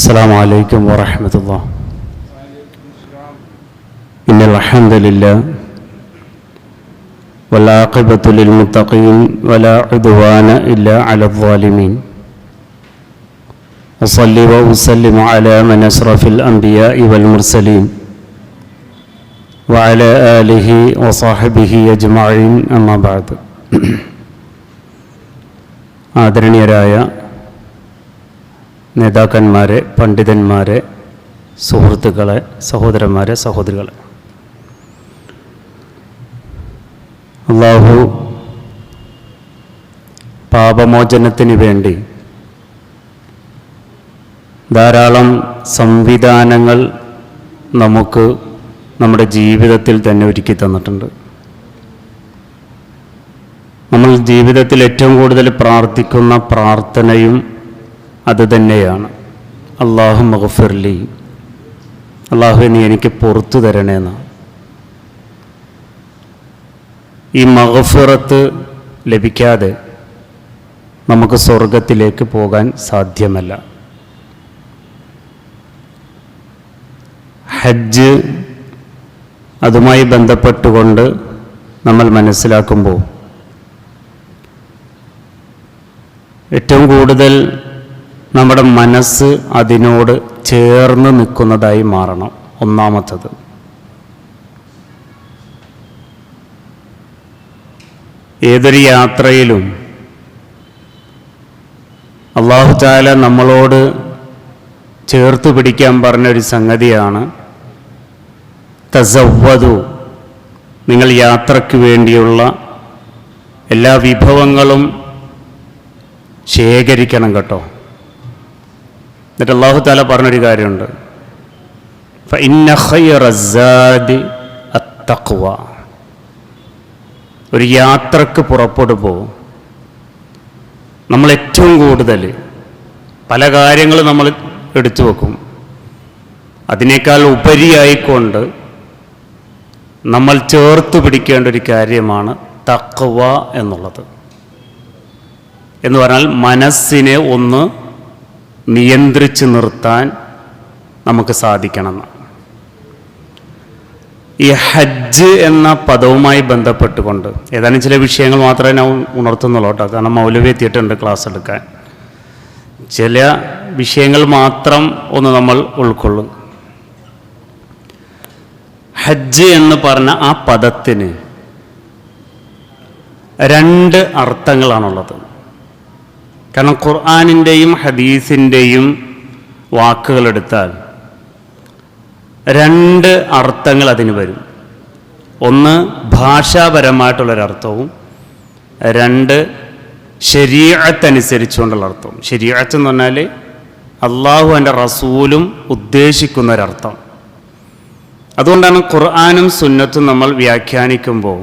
السلام عليكم ورحمة الله. إن الحمد لله والعاقبة للمتقين ولا عدوان إلا على الظالمين. أصلي وأسلم على من أشرف الأنبياء والمرسلين وعلى آله وصحبه أجمعين. أما بعد. ആദരണീയരായ നേതാക്കന്മാരെ, പണ്ഡിതന്മാരെ, സുഹൃത്തുക്കളെ, സഹോദരന്മാരെ, സഹോദരികളെ, അല്ലാഹു പാപമോചനത്തിന് വേണ്ടി ധാരാളം സംവിധാനങ്ങൾ നമുക്ക് നമ്മുടെ ജീവിതത്തിൽ തന്നെ ഒരുക്കി തന്നിട്ടുണ്ട്. നമ്മൾ ജീവിതത്തിൽ ഏറ്റവും കൂടുതൽ പ്രാർത്ഥിക്കുന്ന പ്രാർത്ഥനയും അത് തന്നെയാണ്, അല്ലാഹുമ്മ ഗ്ഫിർലി, അല്ലാഹുവേ നീ എനിക്ക് പുറത്തു തരണേന്ന്. ഈ മഗ്ഫിറത്ത് ലഭിക്കാതെ നമുക്ക് സ്വർഗത്തിലേക്ക് പോകാൻ സാധ്യമല്ല. ഹജ്ജ് അതുമായി ബന്ധപ്പെട്ടുകൊണ്ട് നമ്മൾ മനസ്സിലാക്കുമ്പോൾ ഏറ്റവും കൂടുതൽ നമ്മുടെ മനസ്സ് അതിനോട് ചേർന്ന് നിൽക്കുന്നതായി മാറണം. ഒന്നാമത്തത്, ഏതൊരു യാത്രയിലും അല്ലാഹു തആല നമ്മളോട് ചേർത്ത് പിടിക്കാൻ പറഞ്ഞൊരു സംഗതിയാണ് തസവ്വദു, നിങ്ങൾ യാത്രയ്ക്ക് വേണ്ടിയുള്ള എല്ലാ വിഭവങ്ങളും ശേഖരിക്കണം കേട്ടോ. എന്നിട്ട് അല്ലാഹു തആല പറഞ്ഞൊരു കാര്യമുണ്ട്, ഫഇന്ന ഖൈറസ്സാദി അത്തഖ്വ. ഒരു യാത്രക്ക് പുറപ്പെടുമ്പോൾ നമ്മൾ ഏറ്റവും കൂടുതൽ പല കാര്യങ്ങളും നമ്മൾ എടുത്തു വെക്കും. അതിനേക്കാൾ ഉപരിയായിക്കൊണ്ട് നമ്മൾ ചേർത്ത് പിടിക്കേണ്ട ഒരു കാര്യമാണ് തഖ്വ എന്നുള്ളത്. എന്ന് പറഞ്ഞാൽ മനസ്സിനെ ഒന്ന് നിയന്ത്രിച്ച് നിർത്താൻ നമുക്ക് സാധിക്കണം. ഈ ഹജ്ജ് എന്ന പദവുമായി ബന്ധപ്പെട്ടുകൊണ്ട് ഏതാനും ചില വിഷയങ്ങൾ മാത്രമേ ഞാൻ ഉണർത്തുന്നുള്ളൂ കേട്ടോ, കാരണം മൗലവി എത്തിയിട്ടുണ്ട് ക്ലാസ് എടുക്കാൻ. ചില വിഷയങ്ങൾ മാത്രം ഒന്ന് നമ്മൾ ഉൾക്കൊള്ളും. ഹജ്ജ് എന്ന് പറഞ്ഞ ആ പദത്തിന് രണ്ട് അർത്ഥങ്ങളാണുള്ളത്. കാരണം ഖുർആനിൻ്റെയും ഹദീസിൻ്റെയും വാക്കുകളെടുത്താൽ രണ്ട് അർത്ഥങ്ങൾ അതിന് വരും. ഒന്ന് ഭാഷാപരമായിട്ടുള്ളൊരർത്ഥവും, രണ്ട് ശരീഅത്ത് അനുസരിച്ചുകൊണ്ടുള്ള അർത്ഥവും. ശരീഅത്ത് എന്ന് പറഞ്ഞാൽ അള്ളാഹു എൻ്റെ റസൂലും ഉദ്ദേശിക്കുന്ന ഒരർത്ഥം. അതുകൊണ്ടാണ് ഖുർആനും സുന്നത്തും നമ്മൾ വ്യാഖ്യാനിക്കുമ്പോൾ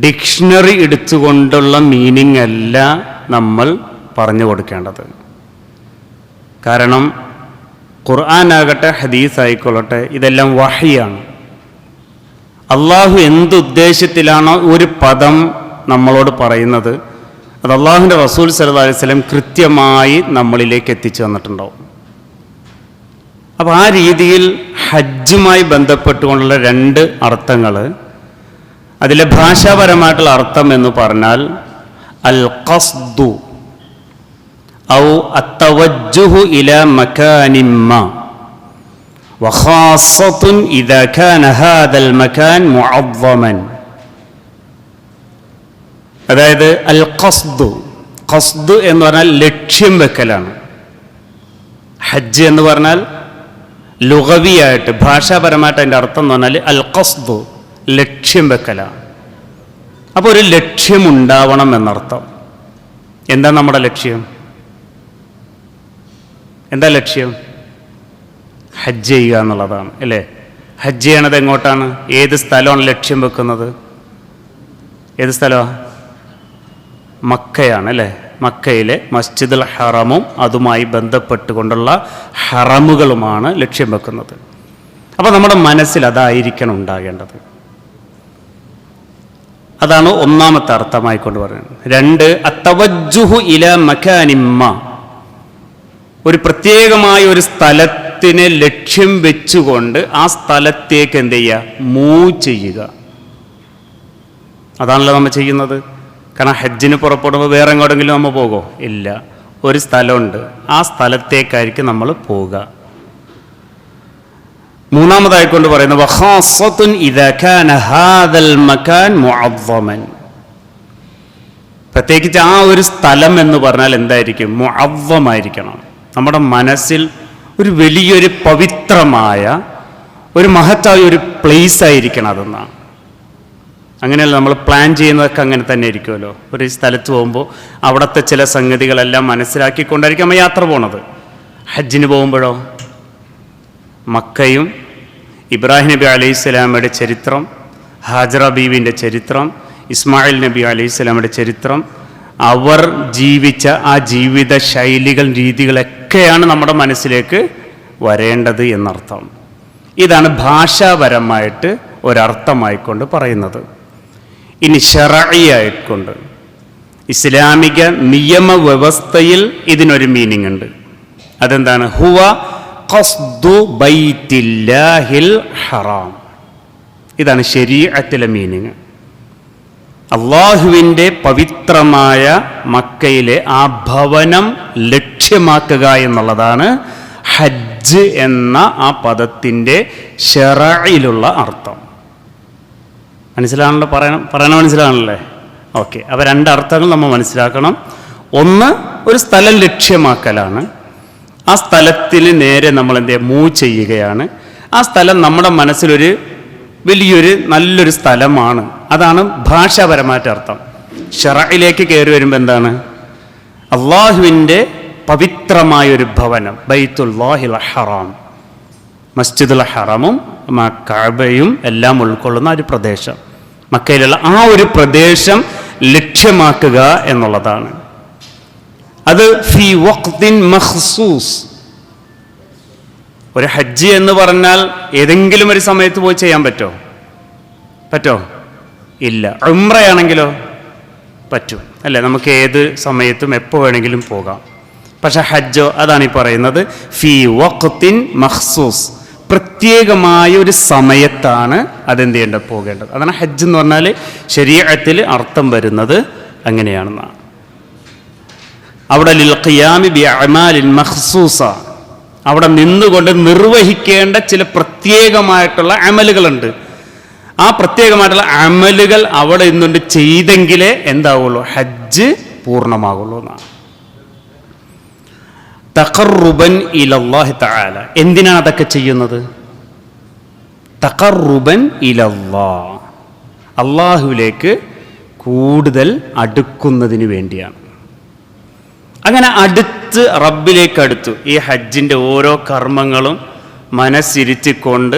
ഡിക്ഷണറി എടുത്തുകൊണ്ടുള്ള മീനിങ് അല്ല നമ്മൾ പറഞ്ഞു കൊടുക്കേണ്ടത്. കാരണം ഖുർആനാകട്ടെ ഹദീസ് ആയിക്കൊള്ളട്ടെ, ഇതെല്ലാം വഹിയാണ്. അള്ളാഹു എന്തുദ്ദേശത്തിലാണോ ഒരു പദം നമ്മളോട് പറയുന്നത്, അത് അള്ളാഹുവിൻ്റെ റസൂൽ സല്ലല്ലാഹു അലൈഹി വസല്ലം കൃത്യമായി നമ്മളിലേക്ക് എത്തിച്ചു തന്നിട്ടുണ്ടാവും. അപ്പോൾ ആ രീതിയിൽ ഹജ്ജുമായി ബന്ധപ്പെട്ടുകൊണ്ടുള്ള രണ്ട് അർത്ഥങ്ങൾ, അതിലെ ഭാഷാപരമായിട്ടുള്ള അർത്ഥം എന്ന് പറഞ്ഞാൽ അൽ ഖസ്ദു ഔ അത്തവജ്ജുഹു ഇലാ മകാനിൻ മാ വഖാസത്തുൻ ഇദാ കാന ഹാദൽ മകാൻ മുഅദ്ദമൻ. അതായത് അൽ ഖസ്ദു, ഖസ്ദ് എന്ന് പറഞ്ഞാൽ ലക്ഷ്യം വെക്കലാണ്. ഹജ്ജ് എന്ന് പറഞ്ഞാൽ ലുഗവിയായിട്ട് ഭാഷാപരമായിട്ട് അതിൻ്റെ അർത്ഥം എന്ന് പറഞ്ഞാൽ അൽ ഖസ്ദു ലക്ഷ്യം വെക്കലാണ്. അപ്പോൾ ഒരു ലക്ഷ്യമുണ്ടാവണം എന്നർത്ഥം. എന്താ നമ്മുടെ ലക്ഷ്യം? എന്താ ലക്ഷ്യം? ഹജ്ജ് ചെയ്യുക എന്നുള്ളതാണ്, അല്ലേ? ഹജ്ജ് ചെയ്യണത് എങ്ങോട്ടാണ്? ഏത് സ്ഥലമാണ് ലക്ഷ്യം വെക്കുന്നത്? ഏത് സ്ഥലമാണ്? മക്കയാണ്, അല്ലേ? മക്കയിലെ മസ്ജിദുൽ ഹറമും അതുമായി ബന്ധപ്പെട്ടുകൊണ്ടുള്ള ഹറമുകളുമാണ് ലക്ഷ്യം വെക്കുന്നത്. അപ്പോൾ നമ്മുടെ മനസ്സിൽ അതായിരിക്കണം ഉണ്ടാകേണ്ടത്. അതാണ് ഒന്നാമത്തെ അർത്ഥമായി കൊണ്ട് പറയുന്നത്. രണ്ട്, അത്തവജ്ജുഹു ഇലാ മകാനിൻ മാ, ഒരു പ്രത്യേകമായ ഒരു സ്ഥലത്തിനെ ലക്ഷ്യം വെച്ചുകൊണ്ട് ആ സ്ഥലത്തേക്ക് എന്ത് ചെയ്യുക, മൂവ് ചെയ്യുക. അതാണല്ലോ നമ്മൾ ചെയ്യുന്നത്. കാരണം ഹജ്ജിന് പുറപ്പെടുമ്പോൾ വേറെ എങ്ങോട്ടെങ്കിലും നമ്മൾ പോകുമോ? ഇല്ല. ഒരു സ്ഥലമുണ്ട്, ആ സ്ഥലത്തേക്കായിരിക്കും നമ്മൾ പോവുക. മൂന്നാമതായിക്കൊണ്ട് പറയുന്നത് വഖാസത്തുൻ ഇദാ കാന ഹാദൽ മകാൻ മുഅദ്ദമൻ. പ്രത്യേകിച്ച് ആ ഒരു സ്ഥലം എന്ന് പറഞ്ഞാൽ എന്തായിരിക്കും? മുഅദ്ദമായിരിക്കണം. നമ്മുടെ മനസ്സിൽ ഒരു വലിയൊരു പവിത്രമായ ഒരു മഹത്തായ ഒരു പ്ലേസ് ആയിരിക്കണം അതെന്നാണ്. അങ്ങനെയല്ല നമ്മൾ പ്ലാൻ ചെയ്യുന്നതൊക്കെ അങ്ങനെ തന്നെ ആയിരിക്കുമല്ലോ. ഒരു സ്ഥലത്ത് പോകുമ്പോൾ അവിടുത്തെ ചില സംഗതികളെല്ലാം മനസ്സിലാക്കിക്കൊണ്ടായിരിക്കും നമ്മൾ യാത്ര പോണത്. ഹജ്ജിന് പോകുമ്പോഴോ മക്കയും ഇബ്രാഹിം നബി അലൈഹി സ്വലാമയുടെ ചരിത്രം, ഹാജറ ബീവിൻ്റെ ചരിത്രം, ഇസ്മായിൽ നബി അലൈഹി സ്വലാമയുടെ ചരിത്രം, അവർ ജീവിച്ച ആ ജീവിത ശൈലികൾ, രീതികളൊക്കെയാണ് നമ്മുടെ മനസ്സിലേക്ക് വരേണ്ടത് എന്നർത്ഥം. ഇതാണ് ഭാഷാപരമായിട്ട് ഒരർത്ഥമായിക്കൊണ്ട് പറയുന്നത്. ഇനി ശറഈയായിക്കൊണ്ട് ഇസ്ലാമിക നിയമവ്യവസ്ഥയിൽ ഇതിനൊരു മീനിങ് ഉണ്ട്. അതെന്താണ്? ഹുവ ഖസ്ദു ബൈത്തില്ലാഹിൽ ഹറാം. ഇതാണ് ശരീഅത്തിലെ മീനിങ്. അള്ളാഹുവിൻ്റെ പവിത്രമായ മക്കയിലെ ആ ഭവനം ലക്ഷ്യമാക്കുക എന്നുള്ളതാണ് ഹജ്ജ് എന്ന ആ പദത്തിൻ്റെ ശറഈലുള്ള അർത്ഥം. മനസ്സിലാണല്ലോ? പറയണ മനസ്സിലാണല്ലേ? ഓക്കെ. അപ്പോൾ രണ്ടർത്ഥങ്ങൾ നമ്മൾ മനസ്സിലാക്കണം. ഒന്ന്, ഒരു സ്ഥലം ലക്ഷ്യമാക്കലാണ്. ആ സ്ഥലത്തിന് നേരെ നമ്മൾ എന്ത് ചെയ്യുക? മൂവ് ചെയ്യുകയാണ്. ആ സ്ഥലം നമ്മുടെ മനസ്സിലൊരു വലിയൊരു നല്ലൊരു സ്ഥലമാണ്. അതാണ് ഭാഷാപരമായിട്ട് അർത്ഥം. ശറഇലേക്ക് കയറി വരുമ്പോൾ എന്താണ്? അള്ളാഹുവിൻ്റെ പവിത്രമായൊരു ഭവനം, ബൈത്തുല്ലാഹിൽ ഹറാം, മസ്ജിദുൽ ഹറമും കഅബയും എല്ലാം ഉൾക്കൊള്ളുന്ന ഒരു പ്രദേശം, മക്കയിലുള്ള ആ ഒരു പ്രദേശം ലക്ഷ്യമാക്കുക എന്നുള്ളതാണ്. അത് ഫി വഖ്തിൻ മഖ്സൂസ്. ഒരു ഹജ്ജ് എന്ന് പറഞ്ഞാൽ ഏതെങ്കിലും ഒരു സമയത്ത് പോയി ചെയ്യാൻ പറ്റോ? ഇല്ല. ഉംറയാണെങ്കിലോ പറ്റും, അല്ലേ? നമുക്ക് ഏത് സമയത്തും എപ്പോൾ വേണമെങ്കിലും പോകാം. പക്ഷെ ഹജ്ജോ, അതാണ് ഈ പറയുന്നത് ഫി വഖ്തിൻ മഖ്സൂസ്, പ്രത്യേകമായ ഒരു സമയത്താണ് അതെന്ത് ചെയ്യേണ്ടത്? പോകേണ്ടത്. അതാണ് ഹജ്ജ് എന്ന് പറഞ്ഞാൽ ശരീഅത്തിൽ അർത്ഥം വരുന്നത് അങ്ങനെയാണെന്നാണ്. അവിടെ ലിൽ ഖിയാമി ബി അഅമാലിൻ മഖ്സൂസ, അവിടെ നിന്നുകൊണ്ട് നിർവഹിക്കേണ്ട ചില പ്രത്യേകമായിട്ടുള്ള അമലുകളുണ്ട്. ആ പ്രത്യേകമായിട്ടുള്ള അമലുകൾ അവിടെ നിന്നുകൊണ്ട് ചെയ്തെങ്കിലേ എന്താവുള്ളൂ? ഹജ്ജ് പൂർണ്ണമാകുള്ളൂ എന്നാണ്. തഖർറുബൻ ഇലല്ലാഹി തആല. എന്തിനാണ് അതൊക്കെ ചെയ്യുന്നത്? തഖർറുബൻ ഇലല്ലാഹ്, അള്ളാഹുവിലേക്ക് കൂടുതൽ അടുക്കുന്നതിന് വേണ്ടിയാണ്. അങ്ങനെ അടുത്ത്, റബ്ബിലേക്ക് അടുത്തു. ഈ ഹജ്ജിൻ്റെ ഓരോ കർമ്മങ്ങളും മനസ്സിരുത്തിക്കൊണ്ട്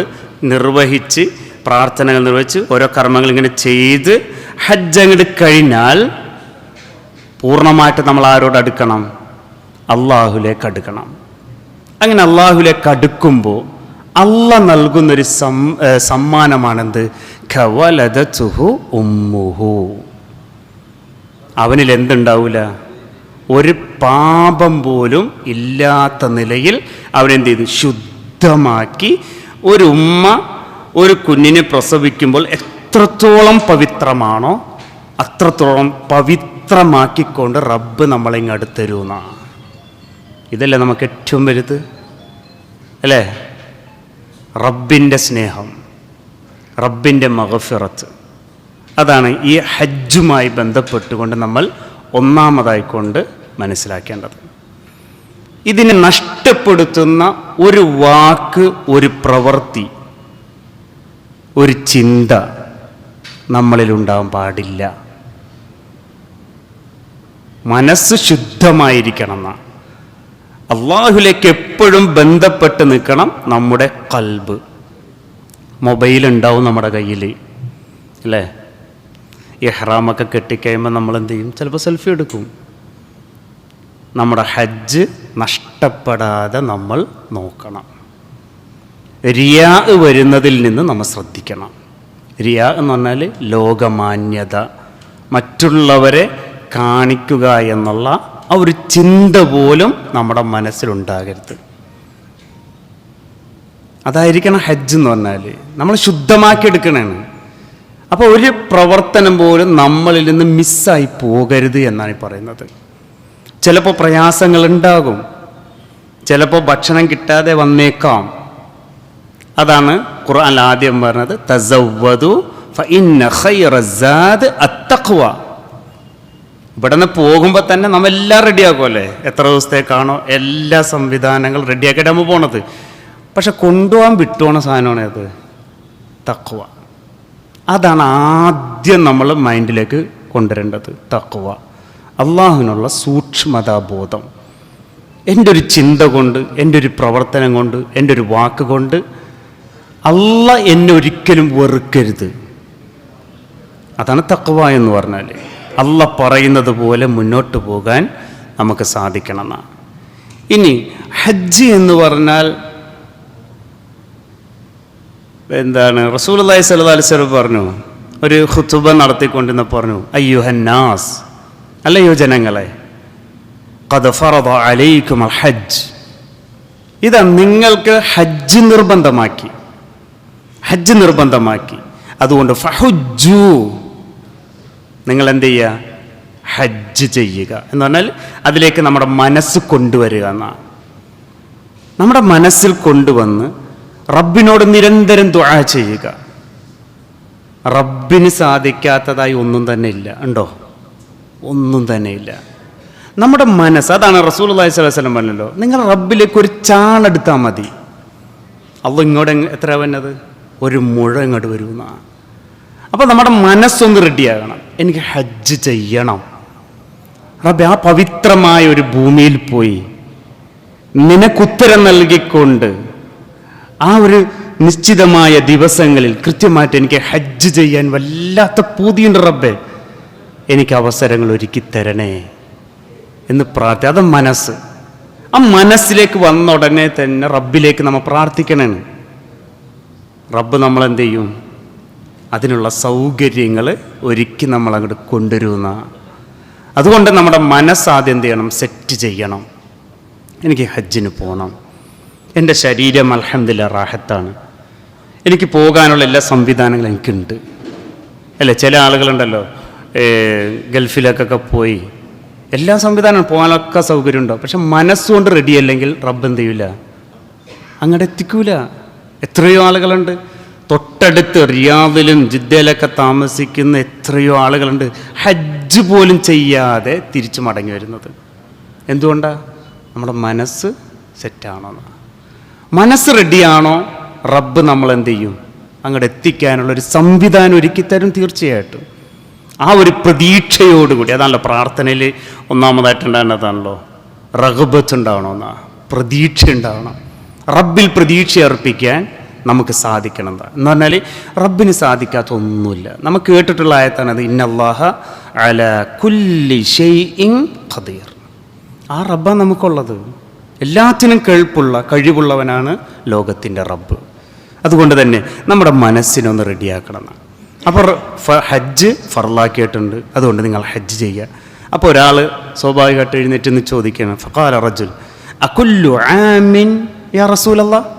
നിർവഹിച്ച്, പ്രാർത്ഥനകൾ നിർവഹിച്ച്, ഓരോ കർമ്മങ്ങൾ ഇങ്ങനെ ചെയ്ത് ഹജ്ജ് അങ്ങോട്ട് കഴിഞ്ഞാൽ പൂർണ്ണമായിട്ട് നമ്മൾ ആരോട് അടുക്കണം? അള്ളാഹുലേക്ക് അടുക്കണം. അങ്ങനെ അള്ളാഹുലേക്ക് അടുക്കുമ്പോൾ അള്ളാഹ് നൽകുന്നൊരു സമ്മാനമാണെന്ത്? ഖവലദതുഹു ഉമ്മുഹു. അവനിൽ എന്തുണ്ടാവില്ല? ഒരു പാപം പോലും ഇല്ലാത്ത നിലയിൽ അവനെന്ത് ചെയ്തു? ശുദ്ധമാക്കി. ഒരു ഉമ്മ ഒരു കുഞ്ഞിനെ പ്രസവിക്കുമ്പോൾ എത്രത്തോളം പവിത്രമാണോ അത്രത്തോളം പവിത്രമാക്കിക്കൊണ്ട് റബ്ബ് നമ്മളെ ഇങ്ങ് അടുത്തരുമെന്നാണ്. ഇതല്ലേ നമുക്ക് ഏറ്റവും വലുത്, അല്ലേ? റബ്ബിൻ്റെ സ്നേഹം, റബ്ബിൻ്റെ മഗ്ഫിറത്ത്. അതാണ് ഈ ഹജ്ജുമായി ബന്ധപ്പെട്ടുകൊണ്ട് നമ്മൾ ഒന്നാമതായിക്കൊണ്ട് മനസ്സിലാക്കേണ്ടത്. ഇതിനെ നഷ്ടപ്പെടുത്തുന്ന ഒരു വാക്ക്, ഒരു പ്രവൃത്തി, ഒരു ചിന്ത നമ്മളിലുണ്ടാകാൻ പാടില്ല. മനസ്സ് ശുദ്ധമായിരിക്കണം എന്നാണ്. അള്ളാഹുലേക്ക് എപ്പോഴും ബന്ധപ്പെട്ട് നിൽക്കണം നമ്മുടെ ഖൽബ്. മൊബൈൽ ഉണ്ടാവും നമ്മുടെ കയ്യിൽ, അല്ലേ? ഇഹ്റാമൊക്കെ കെട്ടിക്കഴിയുമ്പോൾ നമ്മൾ എന്ത് ചെയ്യും? ചിലപ്പോൾ സെൽഫി എടുക്കും. നമ്മുടെ ഹജ്ജ് നഷ്ടപ്പെടാതെ നമ്മൾ നോക്കണം. റിയാ വരുന്നതിൽ നിന്ന് നമ്മൾ ശ്രദ്ധിക്കണം. റിയാ എന്ന് പറഞ്ഞാൽ ലോകമാന്യത, മറ്റുള്ളവരെ കാണിക്കുക എന്നുള്ള ആ ആ ഒരു ചിന്ത പോലും നമ്മുടെ മനസ്സിലുണ്ടാകരുത്. അതായിരിക്കണം ഹജ്ജ് എന്ന് പറഞ്ഞാൽ. നമ്മൾ ശുദ്ധമാക്കി എടുക്കണതാണ്. അപ്പോൾ ഒരു പ്രവർത്തനം പോലും നമ്മളിൽ നിന്ന് മിസ്സായി പോകരുത് എന്നാണ് പറയുന്നത്. ചിലപ്പോൾ പ്രയാസങ്ങൾ ഉണ്ടാകും, ചിലപ്പോൾ ഭക്ഷണം കിട്ടാതെ വന്നേക്കാം. അതാണ് ഖുർആനിൽ ആദ്യം പറഞ്ഞത്, തസവ്വദു ഫഇന്ന ഖൈറ സാദ് അത്തഖ്വ. ഇവിടെ നിന്ന് പോകുമ്പോൾ തന്നെ നമ്മെല്ലാം റെഡിയാക്കുമല്ലേ? എത്ര ദിവസത്തേക്കാണോ എല്ലാ സംവിധാനങ്ങളും റെഡിയാക്കിയിട്ട് നമ്മൾ പോണത്. പക്ഷെ കൊണ്ടുപോകാൻ വിട്ടുപോണ സാധനമാണ് അത് തഖ്വ. അതാണ് ആദ്യം നമ്മൾ മൈൻഡിലേക്ക് കൊണ്ടുവരേണ്ടത്. തഖ്വ, അള്ളാഹുവിനുള്ള സൂക്ഷ്മതാബോധം. എൻ്റെ ഒരു ചിന്ത കൊണ്ട്, എൻ്റെ ഒരു പ്രവർത്തനം കൊണ്ട്, എൻ്റെ ഒരു വാക്ക് കൊണ്ട് അള്ളാഹ് എന്നെ ഒരിക്കലും വെറുക്കരുത്. അതാണ് തഖ്വ എന്ന് പറഞ്ഞാൽ. അള്ളാഹ് പറയുന്നത് പോലെ മുന്നോട്ട് പോകാൻ നമുക്ക് സാധിക്കണം എന്നാണ്. ഇനി ഹജ്ജ് എന്ന് പറഞ്ഞാൽ എന്താണ്? റസൂലുള്ളാഹി സ്വല്ലല്ലാഹു അലൈഹി വസല്ലം പറഞ്ഞു, ഒരു ഖുതുബ നടത്തിക്കൊണ്ടിരുന്ന പറഞ്ഞു, അയ്യുഹന്നാസ്, അല്ലയോ ജനങ്ങളെ, ഖദ് ഫറദ അലൈക്കുമുൽ ഹജ്ജ്, ഇതാ നിങ്ങൾക്ക് ഹജ്ജ് നിർബന്ധമാക്കി, ഹജ്ജ് നിർബന്ധമാക്കി. അതുകൊണ്ട് ഫഹുജ്ജു, നിങ്ങൾ എന്ത് ചെയ്യുക? ഹജ്ജ് ചെയ്യുക എന്ന് പറഞ്ഞാൽ അതിലേക്ക് നമ്മുടെ മനസ്സ് കൊണ്ടുവരിക എന്നാണ്. നമ്മുടെ മനസ്സിൽ കൊണ്ടുവന്ന് റബ്ബിനോട് നിരന്തരം ദുആ ചെയ്യുക. റബ്ബിന് സാധിക്കാത്തതായി ഒന്നും തന്നെ ഇല്ല. ഉണ്ടോ? ഒന്നും തന്നെ ഇല്ല. നമ്മുടെ മനസ്സ്, അതാണ് റസൂലുള്ളാഹി സ്വല്ലല്ലാഹു അലൈഹി വസല്ലം പറഞ്ഞല്ലോ, നിങ്ങൾ റബ്ബിലേക്ക് ഒരു ചാണെടുത്താൽ മതി, അള്ളാഹ് ഇങ്ങോട്ട് എത്ര വന്നത്? ഒരു മുഴ ഇങ്ങോട്ട് വരുമെന്നാണ്. അപ്പോൾ നമ്മുടെ മനസ്സൊന്ന് റെഡിയാകണം. എനിക്ക് ഹജ്ജ് ചെയ്യണം റബ്ബേ. ആ പവിത്രമായ ഒരു ഭൂമിയിൽ പോയി നിനക്കുത്തരം നൽകിക്കൊണ്ട് ആ ഒരു നിശ്ചിതമായ ദിവസങ്ങളിൽ കൃത്യമായിട്ട് എനിക്ക് ഹജ്ജ് ചെയ്യാൻ വല്ലാത്ത പൂതിയുണ്ട് റബ്ബേ, എനിക്ക് അവസരങ്ങൾ ഒരുക്കി തരണേ എന്ന് പ്രാർത്ഥന. അത് മനസ്സ്. ആ മനസ്സിലേക്ക് വന്ന ഉടനെ തന്നെ റബ്ബിലേക്ക് നമ്മൾ പ്രാർത്ഥിക്കണേ. റബ്ബ് നമ്മളെന്ത് ചെയ്യും? അതിനുള്ള സൗകര്യങ്ങൾ ഒരുക്കി നമ്മൾ അങ്ങോട്ട് കൊണ്ടുവരുന്ന. അതുകൊണ്ട് നമ്മുടെ മനസ്സാദ്യം എന്ത് ചെയ്യണം? സെറ്റ് ചെയ്യണം. എനിക്ക് ഹജ്ജിന് പോകണം, എൻ്റെ ശരീരം അൽഹംദുലില്ലാ റാഹത്താണ്, എനിക്ക് പോകാനുള്ള എല്ലാ സംവിധാനങ്ങളും എനിക്കുണ്ട് അല്ലേ? ചില ആളുകളുണ്ടല്ലോ, ഗൾഫിലേക്കൊക്കെ പോയി എല്ലാ സംവിധാനവും പോകാനൊക്കെ സൗകര്യമുണ്ടോ, പക്ഷെ മനസ്സുകൊണ്ട് റെഡി അല്ലെങ്കിൽ റബ്ബ് എന്ത് ചെയ്യില്ല? അങ്ങോട്ട് എത്തിക്കൂല. എത്രയോ ആളുകളുണ്ട് തൊട്ടടുത്ത് റിയാദിലും ജിദ്ദയിലൊക്കെ താമസിക്കുന്ന എത്രയോ ആളുകളുണ്ട് ഹജ്ജ് പോലും ചെയ്യാതെ തിരിച്ചു മടങ്ങി വരുന്നത്. എന്തുകൊണ്ടാണ്? നമ്മുടെ മനസ്സ് സെറ്റാണോ? മനസ്സ് റെഡിയാണോ റബ്ബ് നമ്മളെന്ത് ചെയ്യും? അങ്ങോട്ട് എത്തിക്കാനുള്ളൊരു സംവിധാനം ഒരുക്കി തരും തീർച്ചയായിട്ടും. ആ ഒരു പ്രതീക്ഷയോടുകൂടി, അതാണല്ലോ പ്രാർത്ഥനയിൽ ഒന്നാമതായിട്ടുണ്ടാകുന്നതാണല്ലോ, റഗ്ബത്ത് ഉണ്ടാവണമെന്നാ, പ്രതീക്ഷ ഉണ്ടാവണം. റബ്ബിൽ പ്രതീക്ഷ അർപ്പിക്കാൻ നമുക്ക് സാധിക്കണം. എന്ന് പറഞ്ഞാൽ റബ്ബിന് സാധിക്കാത്ത ഒന്നുമില്ല. നമുക്ക് കേട്ടിട്ടുള്ള ആയത്താണത്, ഇന്നല്ലാഹ അലാ കുല്ലി ഷൈഇൻ ഖദീർ. ആ റബ്ബാണ് നമുക്കുള്ളത്. എല്ലാത്തിനും കഴിവുള്ളവനാണ് ലോകത്തിൻ്റെ റബ്ബ്. അതുകൊണ്ട് തന്നെ നമ്മുടെ മനസ്സിനൊന്ന് റെഡിയാക്കണം. അപ്പോൾ ഹജ്ജ് ഫർളാക്കിയിട്ടുണ്ട്, അതുകൊണ്ട് നിങ്ങൾ ഹജ്ജ് ചെയ്യുക. അപ്പോൾ ഒരാൾ സ്വാഭാവികമായിട്ട് എഴുന്നേറ്റ് ചോദിക്കണം, ഫഖാല റജുൽ അകുല്ലു ആമിൻ യാ റസൂലല്ലാഹ്,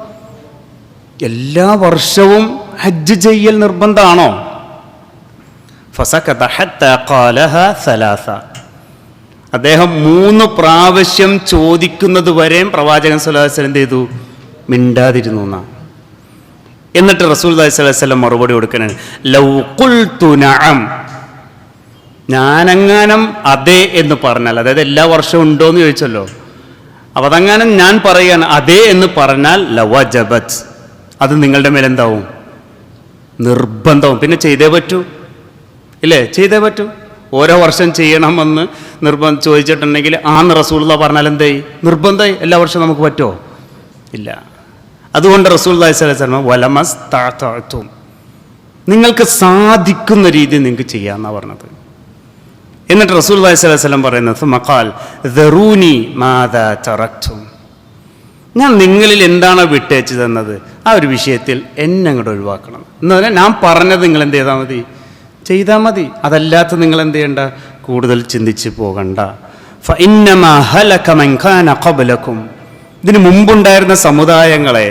എല്ലാ വർഷവും ഹജ്ജ് ചെയ്യൽ നിർബന്ധമാണോ? ഫസകത ഹത്താ ഖാലഹ സലാസ. അദ്ദേഹം 3 പ്രാവശ്യം ചോദിക്കുന്നത് വരെയും പ്രവാചകൻ സ്വല്ലല്ലാഹു അലൈഹി വസല്ലം എന്ത് ചെയ്തു? മിണ്ടാതിരുന്നു എന്നാണ്. എന്നിട്ട് റസൂലുള്ളാഹി സ്വല്ലല്ലാഹു അലൈഹി വസല്ലം മറുപടി കൊടുക്കണേ, ലൗ ഖുൽതു നഅം, ഞാനെങ്ങാനും അതെ എന്ന് പറഞ്ഞാൽ, അതായത് എല്ലാ വർഷവും ഉണ്ടോ എന്ന് ചോദിച്ചല്ലോ, അപ്പോൾ അതങ്ങാനും ഞാൻ പറയുകയാണ് അതെ എന്ന് പറഞ്ഞാൽ ലവജബത്, അത് നിങ്ങളുടെ മേലെന്താവും? നിർബന്ധവും. പിന്നെ ചെയ്തേ പറ്റൂ ഇല്ലേ? ചെയ്തേ പറ്റൂ. ഓരോ വർഷം ചെയ്യണമെന്ന് നിർബന്ധം ചോദിച്ചിട്ടുണ്ടെങ്കിൽ റസൂലുള്ളാഹി പറഞ്ഞാൽ എന്തായി? നിർബന്ധമായി. എല്ലാ വർഷവും നമുക്ക് പറ്റുമോ? ഇല്ല. അതുകൊണ്ട് റസൂലുള്ളാഹി സ്വല്ലല്ലാഹു അലൈഹി വസല്ലം വലമസ്തഅതും, നിങ്ങൾക്ക് സാധിക്കുന്ന രീതിയിൽ നിങ്ങൾക്ക് ചെയ്യാമെന്നാണ് പറഞ്ഞത്. എന്നിട്ട് റസൂലുള്ളാഹി സ്വല്ലല്ലാഹു അലൈഹി വസല്ലം പറയുന്നത്, ഫഖാൽ ദറൂനി മാദാ തറക്തും, ഞാൻ നിങ്ങളിൽ എന്താണോ വിട്ടേച്ച് തന്നത് ആ ഒരു വിഷയത്തിൽ എന്നെ അങ്ങോട്ട് ഒഴിവാക്കണം. എന്ന് പറഞ്ഞാൽ ഞാൻ പറഞ്ഞത് നിങ്ങൾ എന്ത് ചെയ്താൽ മതി? ചെയ്താൽ മതി. അതല്ലാത്ത നിങ്ങൾ എന്ത് ചെയ്യണ്ട? കൂടുതൽ ചിന്തിച്ച് പോകണ്ട. ഫഇന്നമാ ഹലക മൻ കാന ഖബ്ലകും, ഇതിനു മുമ്പുണ്ടായിരുന്ന സമുദായങ്ങളെ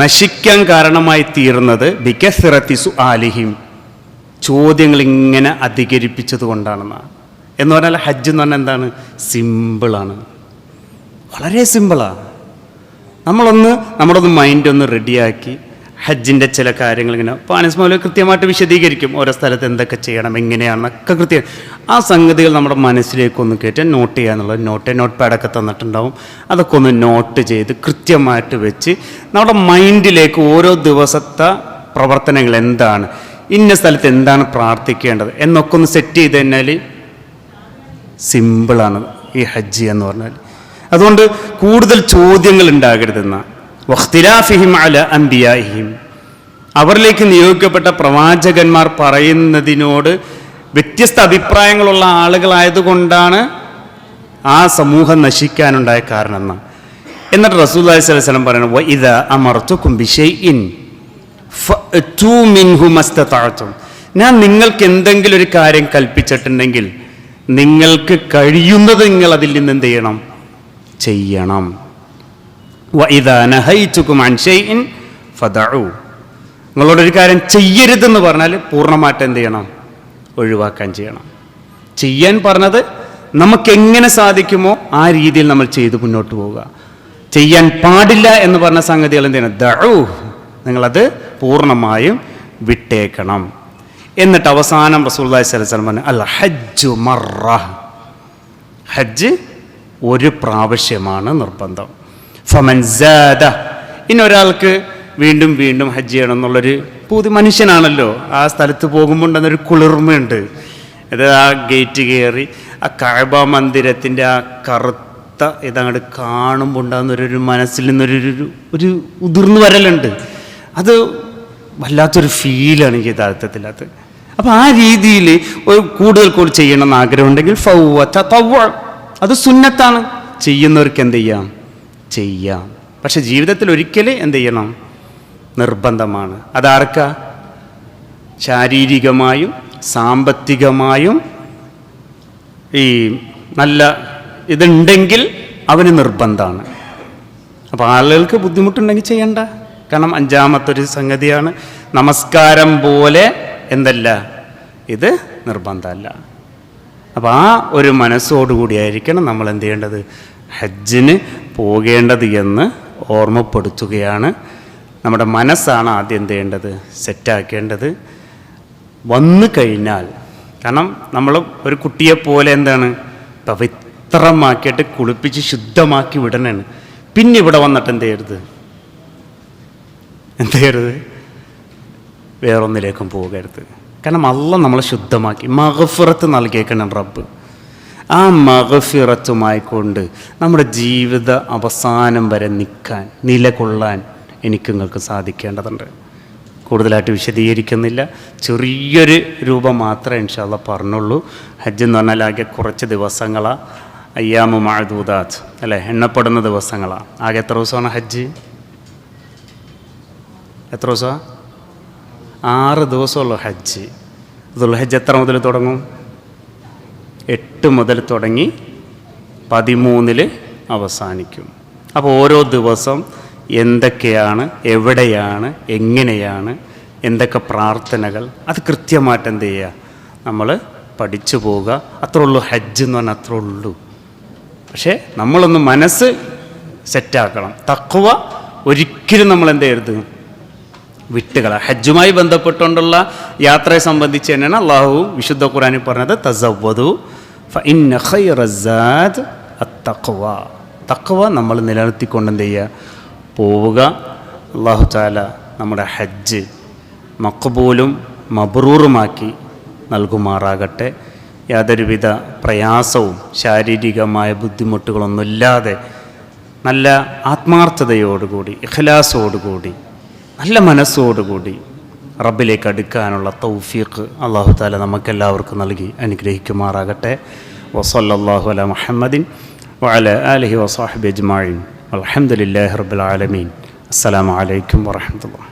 നശിക്കാൻ കാരണമായി തീർന്നത് ബികസ്റതി സുആലിഹിം, ചോദ്യങ്ങൾ ഇങ്ങനെ അധികരിപ്പിച്ചത് കൊണ്ടാണെന്നാണ്. എന്ന് പറഞ്ഞാൽ ഹജ്ജ് എന്ന് പറഞ്ഞാൽ എന്താണ്? സിമ്പിളാണ്, വളരെ സിമ്പിളാണ്. നമ്മുടെ മൈൻഡ് ഒന്ന് റെഡിയാക്കി ഹജ്ജിൻ്റെ ചില കാര്യങ്ങൾ ഇങ്ങനെ പാനസ് മൗലവി കൃത്യമായിട്ട് വിശദീകരിക്കും, ഓരോ സ്ഥലത്ത് എന്തൊക്കെ ചെയ്യണം, എങ്ങനെയാണെന്നൊക്കെ കൃത്യം. ആ സംഗതികൾ നമ്മുടെ മനസ്സിലേക്കൊന്ന് കയറ്റി നോട്ട് ചെയ്യുക എന്നുള്ളത്, നോട്ട് പാഡൊക്കെ തന്നിട്ടുണ്ടാവും, അതൊക്കെ ഒന്ന് നോട്ട് ചെയ്ത് കൃത്യമായിട്ട് വെച്ച് നമ്മുടെ മൈൻഡിലേക്ക് ഓരോ ദിവസത്തെ പ്രവർത്തനങ്ങൾ എന്താണ്, ഇന്ന സ്ഥലത്ത് എന്താണ് പ്രാർത്ഥിക്കേണ്ടത് എന്നൊക്കെ ഒന്ന് സെറ്റ് ചെയ്ത് കഴിഞ്ഞാൽ സിമ്പിളാണ് ഈ ഹജ്ജ് എന്ന് പറഞ്ഞാൽ. അതുകൊണ്ട് കൂടുതൽ ചോദ്യങ്ങൾ ഉണ്ടാകരുതെന്ന വഖ്തിലാഫിഹിം അല അംബിയാഇഹിം, അവരിലേക്ക് നിയോഗിക്കപ്പെട്ട പ്രവാചകന്മാർ പറയുന്നതിനോട് വ്യത്യസ്ത അഭിപ്രായങ്ങളുള്ള ആളുകളായതുകൊണ്ടാണ് ആ സമൂഹം നശിക്കാനുണ്ടായ കാരണം എന്നാണ്. എന്നിട്ട് റസൂലുള്ളാഹി സ്വല്ലല്ലാഹു അലൈഹി വസല്ലം പറയുന്നത് വഇദാ അമർതുകും ബിശൈഇൻ ഫഅ്തു മിൻഹു മസ്തതഅതും, ഞാൻ നിങ്ങൾക്ക് എന്തെങ്കിലും ഒരു കാര്യം കൽപ്പിച്ചിട്ടുണ്ടെങ്കിൽ നിങ്ങൾക്ക് കഴിയുന്നത് നിങ്ങൾ അതിൽ നിന്ന് എന്ത് ചെയ്യണം? ചെയ്യണം. വഇദാ നഹൈതുകും അൻ ഷൈഇൻ ഫദഉ, നിങ്ങളോടൊരു കാര്യം ചെയ്യരുതെന്ന് പറഞ്ഞാൽ പൂർണ്ണമായിട്ട് എന്ത് ചെയ്യണം? ഒഴിവാക്കാൻ ചെയ്യണം. ചെയ്യാൻ പറഞ്ഞത് നമുക്കെങ്ങനെ സാധിക്കുമോ ആ രീതിയിൽ നമ്മൾ ചെയ്ത് മുന്നോട്ട് പോവുക. ചെയ്യാൻ പാടില്ല എന്ന് പറഞ്ഞ സംഗതികൾ എന്ത് ചെയ്യണം? ദഉ, നിങ്ങളത് പൂർണ്ണമായും വിട്ടേക്കണം. എന്നിട്ട് അവസാനം റസൂലുള്ളാഹി സ്വല്ലല്ലാഹു അലൈഹി വസല്ലം പറഞ്ഞു അൽ ഹജ്ജു മറ, ഹജ്ജ് ഒരു പ്രാവശ്യമാണ് നിർബന്ധം. ഫമൻ സാദ, ഇന്നൊരാൾക്ക് വീണ്ടും വീണ്ടും ഹജ്ജ് ചെയ്യണം എന്നുള്ളൊരു പുതിയ മനുഷ്യനാണല്ലോ, ആ സ്ഥലത്ത് പോകുമ്പോൾ ഉണ്ടെന്നൊരു കുളിർമയുണ്ട്. ഇത് ആ ഗേറ്റ് കയറി ആ കഅബ മന്ദിരത്തിൻ്റെ ആ കറുത്ത ഇതങ്ങോട്ട് കാണുമ്പോൾ ഉണ്ടാകുന്നൊരു മനസ്സിൽ നിന്നൊരു ഉതിർന്നു വരലുണ്ട്. അത് വല്ലാത്തൊരു ഫീലാണ് എനിക്ക് യഥാർത്ഥത്തിൽ അത്. അപ്പോൾ ആ രീതിയിൽ ഒരു കൂടുതൽ ചെയ്യണമെന്ന് ആഗ്രഹമുണ്ടെങ്കിൽ അത് സുന്നത്താണ്, ചെയ്യുന്നവർക്ക് എന്ത് ചെയ്യാം. പക്ഷെ ജീവിതത്തിൽ ഒരിക്കൽ എന്ത് ചെയ്യണം? നിർബന്ധമാണ്. അതാർക്കാ? ശാരീരികമായും സാമ്പത്തികമായും ഈ നല്ല ഇതുണ്ടെങ്കിൽ അവന് നിർബന്ധമാണ്. അപ്പോൾ ആളുകൾക്ക് ബുദ്ധിമുട്ടുണ്ടെങ്കിൽ ചെയ്യണ്ട. കാരണം അഞ്ചാമത്തൊരു സംഗതിയാണ് നമസ്കാരം പോലെ എന്തല്ല, ഇത് നിർബന്ധമല്ല. അപ്പോൾ ആ ഒരു മനസ്സോടുകൂടിയായിരിക്കണം നമ്മൾ എന്ത് ചെയ്യേണ്ടത്? ഹജ്ജിന് പോകേണ്ടത് എന്ന് ഓർമ്മപ്പെടുത്തുകയാണ്. നമ്മുടെ മനസ്സാണ് ആദ്യം എന്ത് ചെയ്യേണ്ടത്? സെറ്റാക്കേണ്ടത്. വന്നു കഴിഞ്ഞാൽ, കാരണം നമ്മൾ ഒരു കുട്ടിയെപ്പോലെ എന്താണ് പവിത്രമാക്കിയിട്ട് കുളിപ്പിച്ച് ശുദ്ധമാക്കി വിടണേണ്. പിന്നെ ഇവിടെ വന്നിട്ട് എന്ത് ചെയ്യരുത്? വേറൊന്നിലേക്കും പോകരുത്. കാരണം അല്ലാഹ് നമ്മളെ ശുദ്ധമാക്കി മഗ്ഫിറത്ത് നൽകിയേക്കണം റബ്ബ്. ആ മഗ്ഫിറത്തുമായി കൊണ്ട് നമ്മുടെ ജീവിത അവസാനം വരെ നിലകൊള്ളാൻ എനിക്ക് നിങ്ങൾക്ക് സാധിക്കേണ്ടതുണ്ട്. കൂടുതലായിട്ട് വിശദീകരിക്കുന്നില്ല, ചെറിയൊരു രൂപം മാത്രമേ ഇൻഷാ അല്ലാഹ് പറഞ്ഞുള്ളൂ. ഹജ്ജ് എന്ന് പറഞ്ഞാൽ ആകെ കുറച്ച് ദിവസങ്ങളാണ്, അയ്യാമു മഅദൂദാത്ത് അല്ലേ, എണ്ണപ്പെടുന്ന ദിവസങ്ങളാണ്. ആകെ എത്ര ദിവസമാണ് ഹജ്ജ്? എത്ര ദിവസമാണ്? 6 ദിവസമുള്ള ഹജ്ജ്. ദുൽഹജ്ജ് എത്ര മുതൽ തുടങ്ങും? 8 മുതൽ തുടങ്ങി 13 അവസാനിക്കും. അപ്പോൾ ഓരോ ദിവസം എന്തൊക്കെയാണ്, എവിടെയാണ്, എങ്ങനെയാണ്, എന്തൊക്കെ പ്രാർത്ഥനകൾ, അത് കൃത്യമായിട്ട് എന്ത് ചെയ്യുക? നമ്മൾ പഠിച്ചു പോവുക. അത്രേ ഉള്ളൂ ഹജ്ജ് എന്ന് പറഞ്ഞാൽ, അത്രേ ഉള്ളൂ. പക്ഷേ നമ്മളൊന്ന് മനസ്സ് സെറ്റാക്കണം. തഖ്വ ഒരിക്കലും നമ്മൾ എന്ത് ചെയ്യരുത്? വിട്ടുകള. ഹജ്ജുമായി ബന്ധപ്പെട്ടുകൊണ്ടുള്ള യാത്രയെ സംബന്ധിച്ച് തന്നെയാണ് അള്ളാഹു വിശുദ്ധ ഖുർആനിൽ പറഞ്ഞത് തസവ്വദു ഫഇന്ന ഖൈറസ്സാദ് അത്തഖ്വ. തഖ്വ നമ്മൾ നിലനിർത്തിക്കൊണ്ട് എന്ത് ചെയ്യുക? പോവുക. അള്ളാഹു തആല നമ്മുടെ ഹജ്ജ് മഖ്ബൂലും മബ്റൂറുമാക്കി നൽകുമാറാകട്ടെ. യാതൊരുവിധ പ്രയാസവും ശാരീരികമായ ബുദ്ധിമുട്ടുകളൊന്നുമില്ലാതെ നല്ല ആത്മാർത്ഥതയോടുകൂടി ഇഖ്ലാസോടുകൂടി നല്ല മനസ്സോടുകൂടി റബ്ബിലേക്ക് അടുക്കാനുള്ള തൗഫീഖ് അല്ലാഹു തആല നമുക്കെല്ലാവർക്കും നൽകി അനുഗ്രഹിക്കുമാറാകട്ടെ. വസല്ലല്ലാഹു അലാ മുഹമ്മദിൻ വഅലാ ആലിഹി വസഹ്ബിഹി അജ്മഈൻ. അൽഹംദുലില്ലാഹി റബ്ബിൽ ആലമീൻ. അസ്സലാമു അലൈക്കും വറഹ്മത്തുള്ളാഹി.